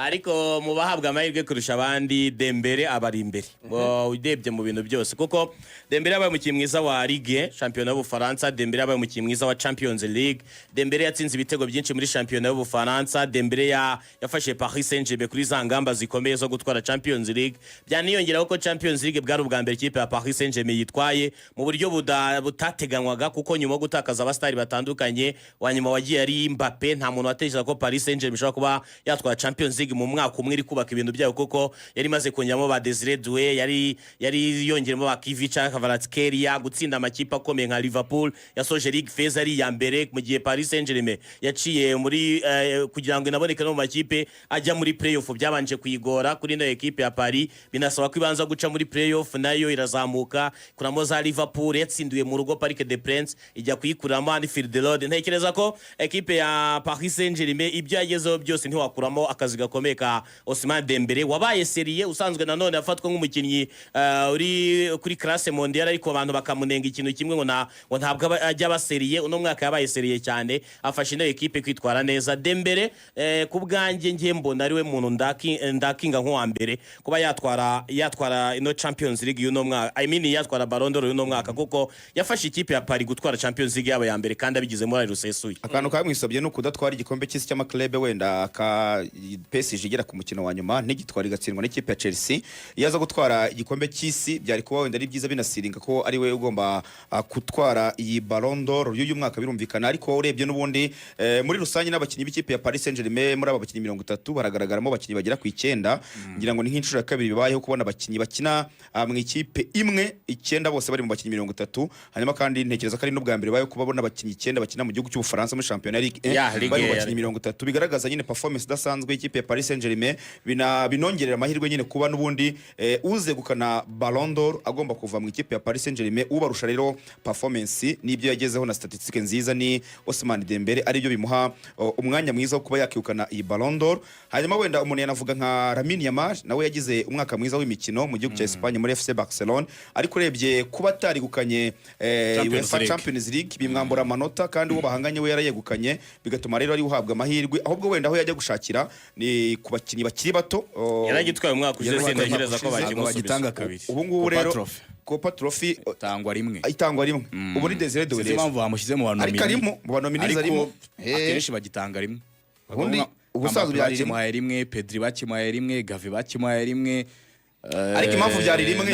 ariko mu bahabwa amahirwe kurusha abandi Dembele abari imbere udebye mu bintu byose kuko Dembele yabaye umukinnyi mwiza wa Ligue Championnat y'Ubufaransa, Dembele yabaye umukinnyi mwiza wa Champions League, Dembele yatsinze ibitego byinshi muri Championnat y'Ubufaransa, Dembele yafashe Paris Saint-Germain kuri za ngamba zikomeye zo gutwara Champions League. Byaniyongeraho ko Champions League bwari ubwa mbere ikipe ya Paris Saint-Germain yitwaye mu buryo butateganywaga kuko nyuma yo gutakaza abastari batandukanye wanyuma wagiye ari Mbappé, nta muntu watekereza ko Paris Saint-Germain ishobora kuba yatwara Champions League mu mwaka umwe iri kubaka ibintu byayo kuko yari maze kongeramo ba Desire Doué, yari yongeramo ba Kivica Kvaratskhelia, gutsinda amakipe akomeye nka Liverpool yasoje Ligue Feza ari ya mbere, mu gihe Paris Saint-Germain yaciye muri kugira ngo inaboneke no mu makipe ajya muri playoff byabanje kuyigora kuri no equipe ya Paris, binasaba ko ibanza guca muri playoff nayo irazamuka kuramo za Liverpool yatsindiwe mu rugo Parc des Princes ijya kuyikuramo Anfield Road. Ntekereza ko equipe ya Paris Saint-Germain ibyo yagezeho byose ntiwakuramo akazi gakomeye ka Ousmane Dembele wabaye serie usanzwe nanone afatwa nk'umukinnyi uri kuri classe mondiale, ariko abantu bakamunenga ikintu kimwe ngo ntabwo ajya baserie. Uno mwaka yabaye serie cyane, afashe ino equipe kwitwara neza. Dembele ku bwanjye ngiye mbona ari we muntu ndakinga nk'uwa mbere kuba yatwara ino Champions League y'uno mwaka, I mean yatwara Ballon'Dor y'uno mwaka kuko yafashe ikipe ya Paris gutwara Champions League yaba ya mbere kandi abigizemo ari rusesuye. Akantu kamwisabye no kudatwara igikombe cy'isi cy'amaklebe wenda ka PSG igera ku mukino wa nyuma ntigitwara igatsindwa n'ikipe ya Chelsea. Yaza gutwara igikombe cy'isi byari kuba wenda ari byiza binasiringa ko ari we ugomba gutwara iyi Ballon'Dor y'uyu mwaka birumvikana, ariko urebye n'ubundi muri rusange n'abakinnyi b'ikipe ya Paris Saint-Germain muri aba bakinnyi 30 baragaragaramo abakinnyi bagera ku 9 ngira ngo ni nk'inshuro ya kabiri bibayeho kubona abakinnyi bakina mu ikipe imwe 9 bose bari mu bakinnyi 30. Hanyuma kandi ntekereza ko ari n'ubwa mbere bayo kubabona abakinnyi 9 bakina mu gihugu cy'Ubufaransa muri Championnat Ligue 1 bari mu bakinnyi 30 bigaragaza nyine performance idasanzwe ikipe ya Paris Saint-Germain, binongerera amahirwe nyine kuba n'ubundi uze gukana Ballon'Dor agomba kuva mu ikipe ya Paris Saint-Germain. Ubarusha rero performance n'ibyo yagezeho na statistique nziza ni Ousmane Dembele, ari byo bimuha umwanya mwiza wo kuba yakikana iyi Ballon'Dor. Hanyuma wenda umuntu yanavuga nka Lamine Yamal, nawe yagize umwaka mwiza w'imikino mu gihugu cya Espagne muri FC Barcelona, ariko urebye kuba atari gukanye UEFA Champions League bimwambura amanota kandi uwo bahanganye we yarayegukanye, bigatuma rero ari uhabwa amahirwe, ahubwo wenda aho yajya gushakira ni ku bakinnyi bakiri bato. Yaragitwaye umwaka uje sendegereza ko bagitanga kabiri. Ubu ngubu rero Copa Trophy itangwa rimwe. Ubu ni Desire Doué. Sizi impamvu bamushyize mu bantu arimo mu bantu nominiza arimo. Akenshi bagitanga rimwe. Ubusanzwe byari rimwe, Pedri bakimuhaye rimwe, Gavi bakimuhaye rimwe. Ariko impamvu byari rimwe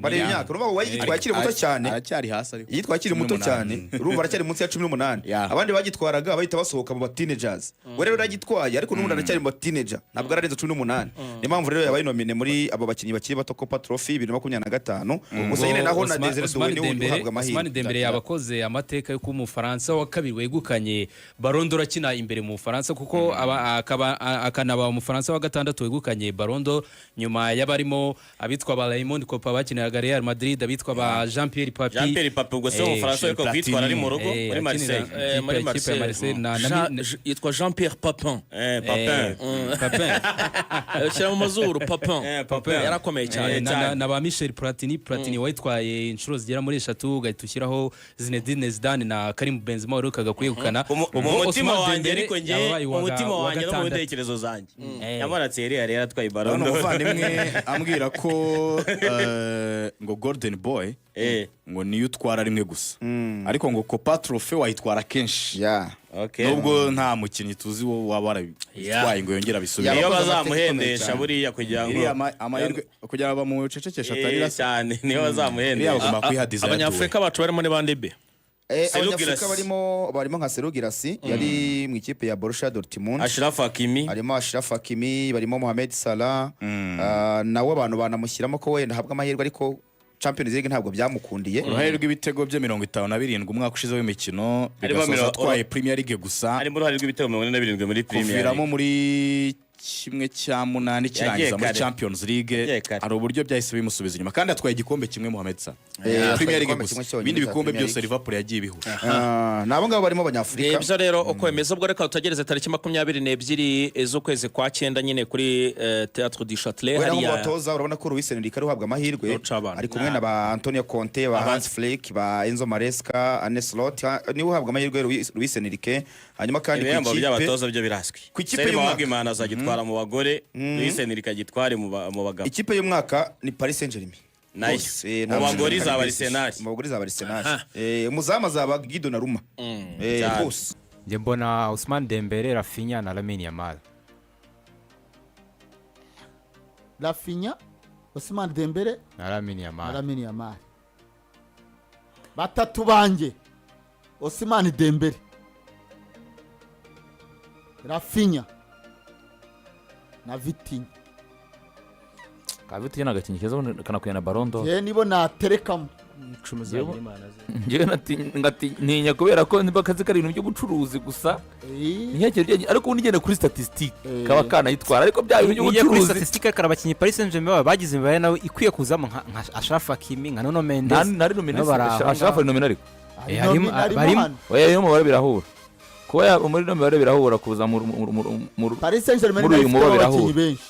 bareba imyaka urumva wayitwaye akiri muto cyane, aracyari hasi ariko yitwaye akiri muto cyane, urumva aracyari munsi ya 18. Abandi bagitwaraga bahita basohoka mu teenagers, we rero yaragitwaye ariko n'ubundi aracyari mu teenager, ntabwo ararenze 18. Ni mpamvu rero yabaye nomine muri abo bakinnyi bakiri bato Copa Trophy 2025. Gusa nyine naho na Desire Doué ni uhabwa amahirwe. Ousmane Dembele yabakoze amateka yo kuba Umufaransa wa kabiri wegukanye Ballon'Dor akina imbere mu Bufaransa kuko akanaba Umufaransa wa gatandatu wegukanye Ballon'Dor nyuma y'abarimo abitwa ba Raymond Kopa bakiniraga Real Madrid, abitwa ba Jean-Pierre Papi ubwo se Umufaransa ariko kwitwara ari mu rugo muri Marseille, muri Marseille yitwa Jean-Pierre Papin. Shyira mu mazuru Papin yarakomeye cyane na ba Michel Platini witwaye inshuro zigera muri 3 ugahita ushyiraho Zinedine Zidane na Karim Benzema warukaga kwegukana. Umutima wanjye ariko ngiye umutima wanjye no mu bitekerezo zanjye yamaratse Real yaratwaye Ballon umuvandimwe ambwira ko ngo Golden Boy ngo niyo utwara rimwe gusa, ariko ngo Copa Trophy wayitwara kenshi. Nubwo nta mukinnyi tuzi wo wabara yitwaye ngo yongera bisubire. Iyo bazamuhendesha buriya kugira ngo amahirwe kugira mu cecekesha atarira cyane, niyo bazamuhendesha. Bagomba kwihadiza Abanyafrika bacu barimo ni bandebe. Abanyafrika barimo nka Serugirasi yari mu ikipe ya Borussia Dortmund, Ashraf Hakimi, barimo Mohamed Salah, nawe abantu banamushyiramo ko wenda habwa amahirwe, ariko Champions League ntabwo byamukundiye. Uruhare rw'ibitego bye 57 umwaka ushize w'imikino, bigasoza twaye Premier League gusa. Ari mu ruhare rw'ibitego 47 muri Premier League. Kuviramo muri kimwe cya 8 kirangiza muri Champions League, ari uburyo byahise bimusubiza inyuma kandi atwaye igikombe kimwe Mohamed Salah. Premier League gusa, ibindi bikombe byose Liverpool yagiye bihura. Nabo ngabo barimo Abanyafrika. Ibyo rero uko emeza ubwo reka utagereze tariki 22 z'ukwezi kwa 9 nyine kuri Théâtre du Châtelet hariya. Batoza urabona ko Luis Enrique ari uhabwa amahirwe, ari kumwe na ba Antonio Conte, ba Hans Flick, ba Enzo Maresca, Arne Slot, ni uhabwa amahirwe Luis Enrique. hanyuma kandi ku ibihembo ikipe by'abatoza byo birazwi ku ikipe Seri y'umwaka Mawagimana azagitwara mu bagore Luis Enrique agitware mu bagabo ikipe y'umwaka ni Paris Saint-Germain nayo mu bagore izaba Arsenal umuzamu azaba Guido na Ruma bose njye mbona Ousmane Dembele Rafinha na Lamine Yamal. Rafinha, Ousmane Dembele na Lamine Yamal. Batatu banjye Ousmane Dembele, Rafinha na Vitinha. Vitinha nagakinyi keza kanakuye na Ballon'Dor. Nibo naterekamo Njye ntinya kubera ko nibakazi kari ibintu by'ubucuruzi gusa. Ariko undi ngene kuri statistique kaba kana yitwara ariko bya bintu by'ubucuruzi. Kuri statistique karabakinyi Paris Saint-Germain bagize imibare nawe ikwiye kuzamo nka Ashraf Hakimi nka Nuno Mendes. Nari Ashraf ari nomina ariko. Barimo yo mubare birahura. Kuba muri no mibare birahura kuza mu Paris Saint-Germain n'abakinyi benshi.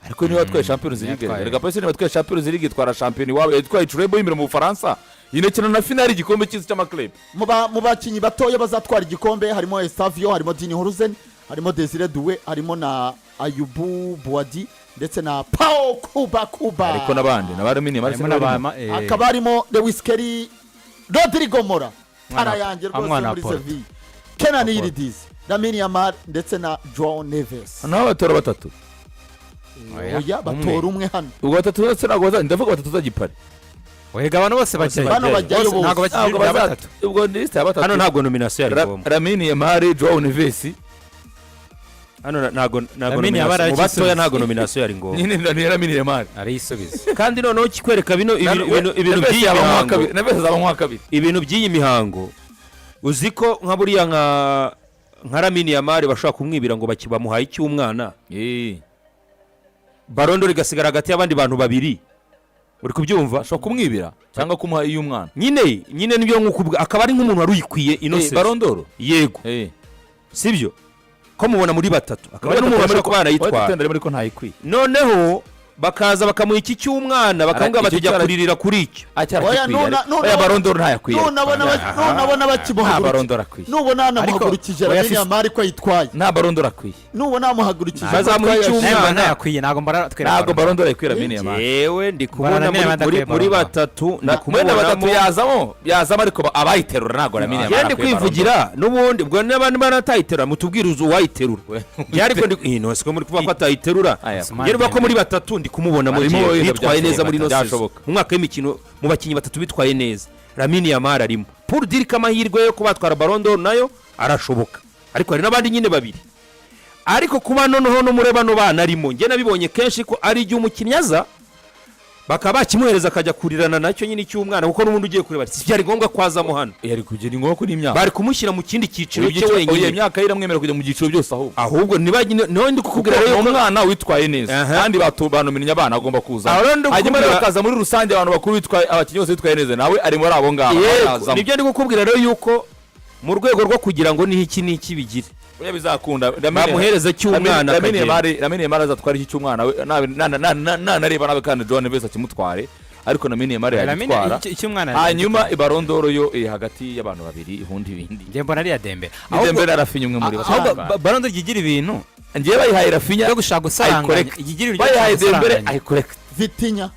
Ariko niba twaye Champions League rega Paris niba twaye Champions League itwara champion wawe twaye Trebo imbere mu Bufaransa inekina na finale igikombe cy'isi cy'amaklub mu bakinyi batoya bazatwara igikombe harimo Estavio harimo Dini Horuzen harimo Desire Doué harimo na Ayubu Boadi ndetse na Pau Kuba ariko nabandi nabaremini akaba harimo Lewis Kelly Rodrigo Mora tarayange rwose muri Sevilla Kenan Yildiz Lamine Yamal ndetse na Joao Neves hano batora batatu oya batora umwe hano ubwo batatu bose nago ndavuga batatu zagipare wega abantu bose bagiye bano bajyayo bose ntago bakiri batatu ubwo liste y'abatatu hano ntago nomination yari ngombwa Lamine Yamal Joao Neves hano ntago nomination batoya ntago nomination yari ngombwa nyine Lamine Yamal ari isubiza kandi noneho kikwereka ibintu by'iyi mihango Neves azaba mu kabiri ibintu by'iyi mihango uziko nka buriya nka Lamine Yamal bashaka kumwibira ngo bamuhaye icy'umwana Ballon'Dor igasigara hagati y'abandi bantu babiri uri kubyumva shaka kumwibira cyangwa kumuha iyo umwana nyine nibyo nk'uko akaba ari nk'umuntu wari uyikwiye innocent Ballon'Dor yego sibyo ko mubona muri batatu akaba ari n'umuntu washaka kubana yitwara ariko ntayikwiye noneho bakaza bakamuha iki cy'umwana bakambwa batujya kuririra kuri icyo oya Ballon'Dor ntayakwiye nubona bakimuhagurukije nubona namuhagurukije Lamine Yamal ko yitwaye nta Ballon'Dor akwiye nubona namuhagurukije bazamuha icy'umwana ntayakwiye ntago Ballon'Or yakwiye Lamine Yamal yewe ndi kubona muri batatu ndakumubona batatu yazamo ariko abayiterura ntago Lamine Yamal yandi kwivugira nubundi ubwo n'abandi banatayiterura mutubwira uzu wayiterura yari ko ndi siko muri kuvuga ko atayiterura yari bako muri batatu kumubona muri bitwaye neza muri no season mu mwaka w'imikino mu bakinyi batatu bitwaye neza Lamine Yamal arimo pour dire ko amahirwe yo kubatwara Ballon'Dor nayo arashoboka ariko hari n'abandi nyine babiri ariko kuba noneho no mureba no bana arimo nge nabibonye kenshi ko ari igihe umukinnyi aza bakaba bakimuhereza akajya kurirana nacyo nyine cy'umwana kuko n'ubundi ugiye kureba si byari ngombwa kwazamo hano yari kugera ngombwa kuri imyaka bari kumushyira mu kindi cyiciro cye wenyine imyaka iramwemera kujya mu giciro byose ahubwo niho ndi kukubwira rero umwana witwaye neza kandi banomenya abana agomba kuza hanyuma rero bakaza muri rusange abantu bakuru bitwaye abakinnyi bose bitwaye neza nawe ari muri abo ngabo nibyo ndi kukubwira rero yuko mu rwego rwo kugira ngo n'iki bigire oya bizakunda bamuhereza cy'umwana Lamine Yamal azatwara iki cy'umwana nareba nawe kandi Joao Neves akimutware ariko Lamine Yamal yagitwara hanyuma Ballon'Dor yo hagati y'abantu babiri ihundi ibindi ngiye mbona ari ya Dembele Rafinha umwe muri Ballon'Dor yigira ibintu ngiye bayihaye Rafinha yo gushaka gusaranganya yigira ibintu bayihaye Dembele ay correct Vitinha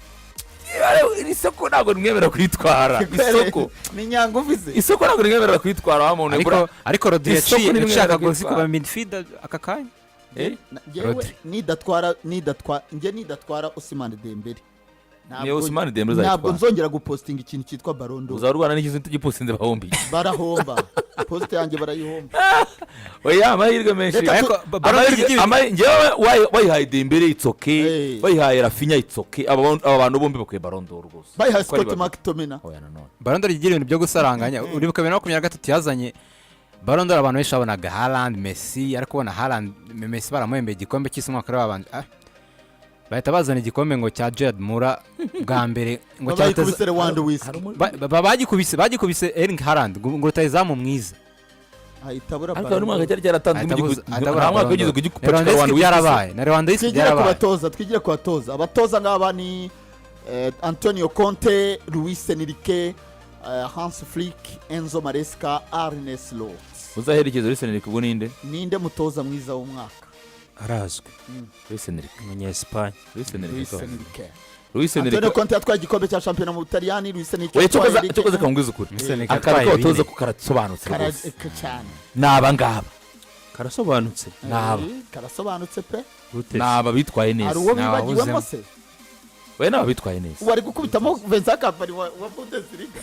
isoko ntabwo nimwemera kwitwara isoko ni nyango ufise isoko ntabwo nimwemera kwitwara wa muntu ariko Rodri yashaka kuba midfielder akakanya nidatwara Ousmane Dembele ntabwo nzongera gupostinga ikintu cyitwa Ballon'Dor uzarwana n'ikizo tugipostinze bahombi barahomba post yanjye barayihomba oya amahirwe menshi ngewe wayihaye Dembele itsoke wayihaye Rafinha itsoke aba bantu bombi bakwiye Ballon'Dor rwose bayihaye Scott McTominay Ballon'Dor yigira ibintu byo gusaranganya uribuka 2023 yazanye Ballon'Dor abantu benshi babonaga Haaland Messi ariko bona Haaland Messi baramuhembeye igikombe cy'isi mwaka w'abanje bahita bazana igikombe ngo cya Jed Mura bwa mbere ngo cyateze bagikubise Erling Haaland ngo rutayizamu mwiza ahitabura ariko n'umwaka cyari cyaratanzwe mwaka wigeze kugikupira byarabaye na Lewandowski byarabaye twigire ku batoza abatoza ngaba ni Antonio Conte Luis Enrique Hans Flick Enzo Maresca Arne Slot uzaherekeza Luis Enrique ubwo ninde mutoza mwiza w'umwaka arazwi Luis Enrique umunyesipanye Luis Enrique Luis Enrique Antonio Conte yatwaye igikombe cya shampiyona mu Butaliyani. Luis Enrique oya cyokoze kangwiza ukuri akara ko toza ko karasobanutse cyane naba ngaba karasobanutse karasobanutse pe naba bitwaye hari neza uwo bibagiwemo se we naba bitwaye neza wari gukubitamo Vincent Kompany wa Bundesliga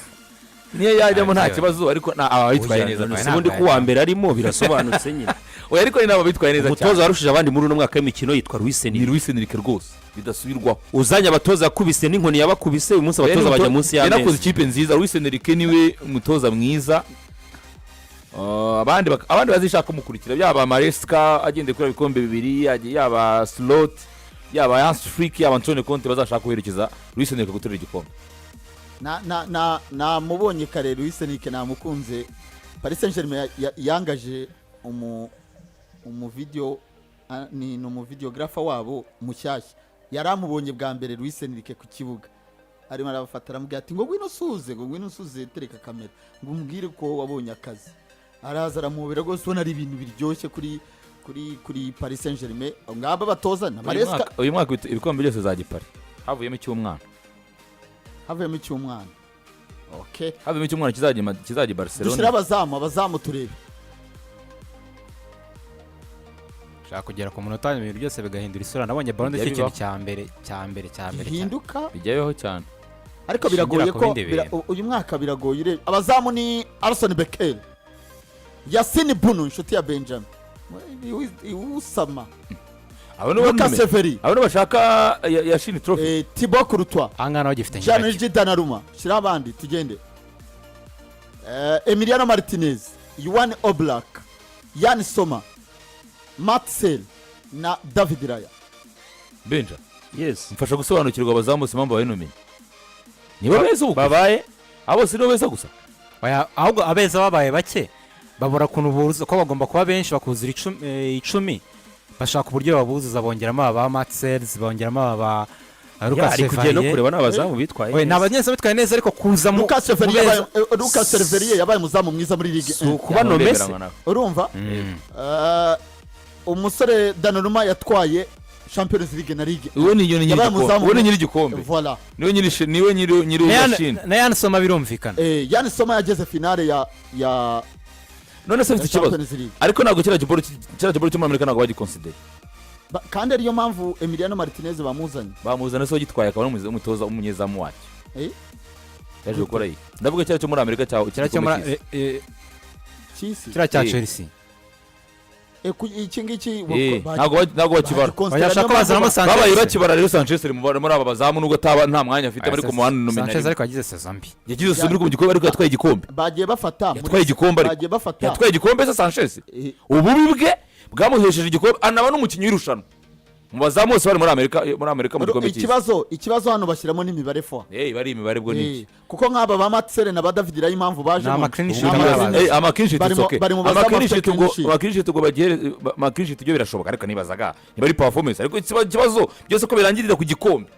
niyo yajyamo nta kibazo ariko aba bitwaye neza ubundi ko uwa mbere arimo birasobanutse nyine oya ariko naba bitwaye neza cyane umutoza warushije abandi muri uno mwaka w'imikino yitwa Luis ni Enrique Luis Enrique rwose bidasubirwaho uzanye abatoza yakubise n'inkoni yabakubise uyu munsi abatoza bajya munsi yanakoze y'amezi ikipe nziza Luis Enrique niwe umutoza mwiza abandi bazishaka kumukurikira byaba Maresca agende kuri ibikombe bibiri yaba Slot yaba Hans Flick yaba Antonio Conte bazashaka kuherekeza Luis Enrique guterura igikombe na mubonye kare Luis Enrique namukunze. Paris Saint-Germain yangaje umuvideo ni umuvideographer wabo mushyashya yaramubonye bwa mbere Luis Enrique ku kibuga arimo arabafata aramubwira ati ngo ngwino usuze tereka kamera ngo umbwire ko wabonye akazi. Araza aramubera rwose ubona ari ibintu biryoshye kuri Paris Saint-Germain ngaba batoza na Maresca. Uyu mwaka ibikombe byose za Gipari havuyemo icy'umwana okay havuyemo icy'umwana kizajya Barcelona. Dushyira abazamu turebe shaka kugera ku munota ibintu byose bigahindura isura. Nabonye Ballon'Dor cyo cya mbere hinduka bijyayeho cyane ariko biragoye ko uyu mwaka biragoye. Abazamu ni Arsene Becker, Yassine Bunu inshuti ya Benjamin usama Lucas Severi abano bashaka yashini trophy Thibaut Courtois angana bagifite Jean-Luc Donnarumma shira abandi tugende Emiliano Martinez, Yohan Oblak, Yann Sommer, Marcel na David Raya. Benja yes mfasha gusobanukirwa abazamu bose impamvu bayinumiye niba beza ubu babaye abo si no beza gusa ahubwo abeza babaye bake babura kuntu buza ko bagomba kuba benshi bakuzira 10 bashaka uburyo babuzuza bongeramo aba Marcel bongeramo aba Lucas Severi no kureba n'abazamu bitwaye we n'abanyesa bitwaye neza ariko kuza mu Lucas Severi yabaye muzamu mwiza muri ligue kuba nomese urumva umusore Donnarumma yatwaye Champions League na Ligue uwo ni nyiri igikombe voilà niwe nyiri yashini na Yann Sommer birumvikana Yann Sommer yageze finale ya none se mfite ikibazo ariko ntabwo kira giporo cyo muri Amerika ntabwo bagiconsider kandi ariyo mpamvu Emiliano Martinez bamuzana so gitwaye akaba n'umutoza umunyezamu wacyo yaje gukora iyi ndavuga kira cyo muri Amerika kira cyo muri kira cya Chelsea iki ngiki ntabwo bakibara bayashaka bazana Sanchez babaye bakibara rero Sanchez muri aba bazamu nubwo nta mwanya afite bari ku muhanda nominal Sanchez ariko yagize saison mbi yagize saison mbi ku gikombe ariko yatwaye igikombe bagiye bafata yatwaye igikombe se Sanchez ububi bwe bwamuhesheje igikombe anaba n'umukinnyi w'irushanwa mu bazamu bose bari muri Amerika mu gikombe cy'isi. Ikibazo hano bashyiramo n'imibare fo bari imibare bwo niki kuko nk'aba ba Marcel na ba David Raya impamvu baje amakinshit ubwo bagiye amakinshit ibyo birashoboka ariko nibazaga niba ari performance ariko ikibazo byose ko birangirira ku gikombe